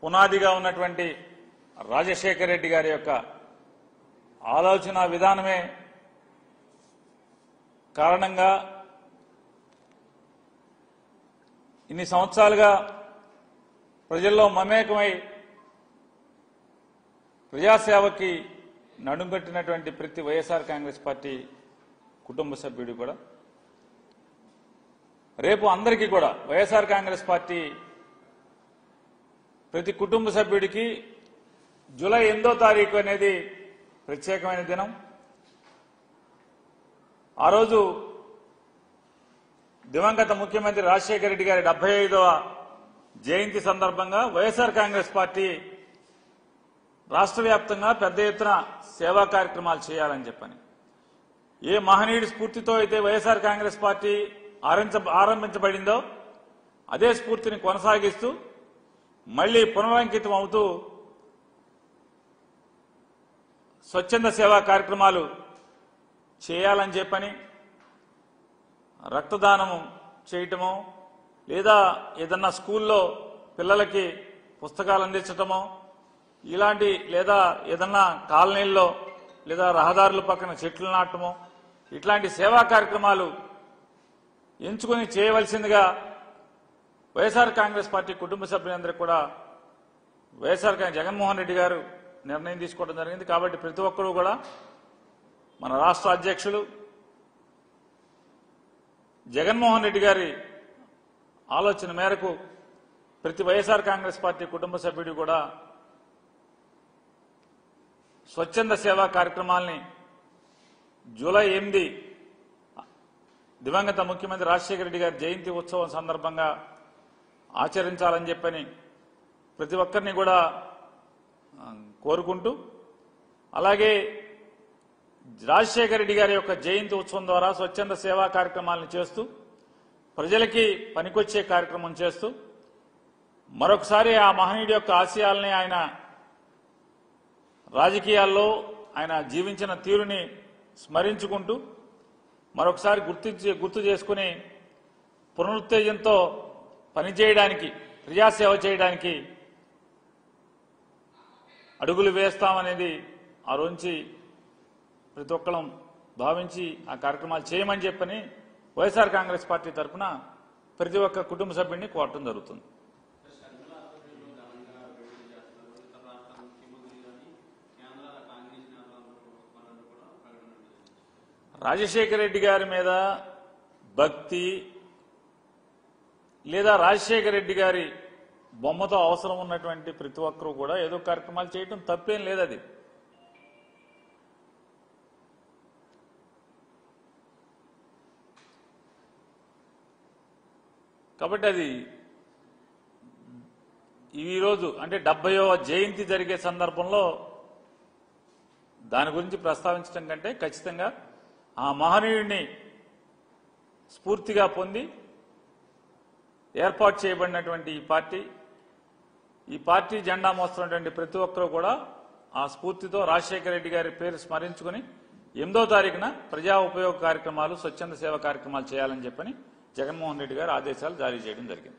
పునాదిగా ఉన్నటువంటి రాజశేఖర రెడ్డి గారి యొక్క ఆలోచన విధానమే కారణంగా ఇన్ని సంవత్సరాలుగా ప్రజల్లో మమేకమై ప్రజాసేవకి నడుంకట్టినటువంటి ప్రతి వైఎస్ఆర్ కాంగ్రెస్ పార్టీ కుటుంబ సభ్యుడు కూడా రేపు అందరికీ కూడా వైఎస్ఆర్ కాంగ్రెస్ పార్టీ ప్రతి కుటుంబ సభ్యుడికి జూలై 8వ తారీఖు అనేది ప్రత్యేకమైన దినం. ఆ రోజు దివంగత ముఖ్యమంత్రి రాజశేఖర రెడ్డి గారి 75వ జయంతి సందర్భంగా వైఎస్ఆర్ కాంగ్రెస్ పార్టీ రాష్ట్ర వ్యాప్తంగా పెద్ద ఎత్తున సేవా కార్యక్రమాలు చేయాలని చెప్పని ఏ మహనీయుడి స్ఫూర్తితో అయితే వైఎస్ఆర్ కాంగ్రెస్ పార్టీ ఆరంభించబడిందో అదే స్ఫూర్తిని కొనసాగిస్తూ మళ్లీ పునరంకితం అవుతూ స్వచ్ఛంద సేవా కార్యక్రమాలు చేయాలని చెప్పని రక్తదానము చేయటమో లేదా ఏదన్నా స్కూల్లో పిల్లలకి పుస్తకాలు అందించటమో ఇలాంటి లేదా ఏదన్నా కాలనీల్లో లేదా రహదారుల పక్కన చెట్లు నాటమో ఇట్లాంటి సేవా కార్యక్రమాలు ఎంచుకుని చేయవలసిందిగా వైఎస్ఆర్ కాంగ్రెస్ పార్టీ కుటుంబ సభ్యులందరికీ కూడా వైఎస్ఆర్ జగన్మోహన్ రెడ్డి గారు నిర్ణయం తీసుకోవడం జరిగింది. కాబట్టి ప్రతి ఒక్కరూ కూడా మన రాష్ట్ర అధ్యక్షులు జగన్మోహన్ రెడ్డి గారి ఆలోచన మేరకు ప్రతి వైఎస్ఆర్ కాంగ్రెస్ పార్టీ కుటుంబ సభ్యుడు కూడా స్వచ్ఛంద సేవా కార్యక్రమాల్ని జూలై 8 దివంగత ముఖ్యమంత్రి రాజశేఖర రెడ్డి గారి జయంతి ఉత్సవం సందర్భంగా ఆచరించాలని చెప్పని ప్రతి ఒక్కరిని కూడా కోరుకుంటూ, అలాగే రాజశేఖర రెడ్డి గారి యొక్క జయంతి ఉత్సవం ద్వారా స్వచ్ఛంద సేవా కార్యక్రమాలను చేస్తూ ప్రజలకి పనికొచ్చే కార్యక్రమం చేస్తూ మరొకసారి ఆ మహనీయుడి యొక్క ఆశయాల్ని ఆయన రాజకీయాల్లో ఆయన జీవించిన తీరుని స్మరించుకుంటూ మరొకసారి గుర్తు చేసుకుని పునరుత్తేజంతో పనిచేయడానికి ప్రజాసేవ చేయడానికి అడుగులు వేస్తామనేది ఆ రోజు ప్రతి ఒక్కరం భావించి ఆ కార్యక్రమాలు చేయమని చెప్పని వైఎస్ఆర్ కాంగ్రెస్ పార్టీ తరఫున ప్రతి ఒక్క కుటుంబ సభ్యుడిని కోరటం జరుగుతుంది. రాజశేఖర రెడ్డి గారి మీద భక్తి లేదా రాజశేఖర రెడ్డి గారి బొమ్మతో అవసరం ఉన్నటువంటి ప్రతి ఒక్కరూ కూడా ఏదో కార్యక్రమాలు చేయటం తప్పేం లేదు. అది కాబట్టి అది ఈరోజు అంటే 70వ జయంతి జరిగే సందర్భంలో దాని గురించి ప్రస్తావించడం కంటే ఖచ్చితంగా ఆ మహనీయుడిని స్ఫూర్తిగా పొంది ఏర్పాటు చేయబడినటువంటి ఈ పార్టీ జెండా మోస్తున్నటువంటి ప్రతి ఒక్కరూ కూడా ఆ స్ఫూర్తితో రాజశేఖర రెడ్డి గారి పేరు స్మరించుకుని 8వ తారీఖున ప్రజా ఉపయోగ కార్యక్రమాలు స్వచ్ఛంద సేవ కార్యక్రమాలు చేయాలని చెప్పని జగన్మోహన్ రెడ్డి గారు ఆదేశాలు జారీ చేయడం జరిగింది.